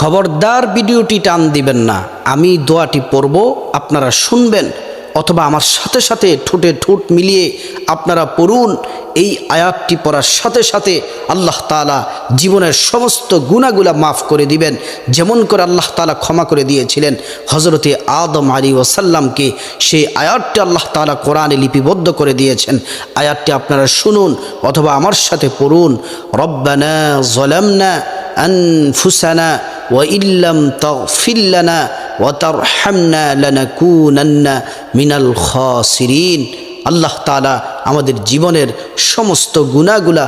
খবরদার ভিডিওটি টান দিবেন না। আমি দোয়াটি পড়ব, আপনারা শুনবেন, অথবা আমার সাথে সাথে ঠোঁটে ঠোঁট মিলিয়ে আপনারা পড়ুন। এই আয়াতটি পড়ার সাথে সাথে আল্লাহ তাআলা জীবনের সমস্ত গুনাহগুলা মাফ করে দিবেন, যেমন করে আল্লাহ তাআলা ক্ষমা করে দিয়েছিলেন হযরতে আদম আলাইহিস সালামকে। সেই আয়াতটি আল্লাহ তাআলা কোরআনে লিপিবদ্ধ করে দিয়েছেন। আয়াতটি আপনারা শুনুন অথবা আমার সাথে পড়ুন। রব্বানা যালামনা আনফুসানা ওয়া ইল্লাম তাগফির লানা ওয়া তারহামনা লানাকুনান্না মিনাল খাসিরিন। আল্লাহ তাআলা আমাদের জীবনের সমস্ত গুনাহগুলা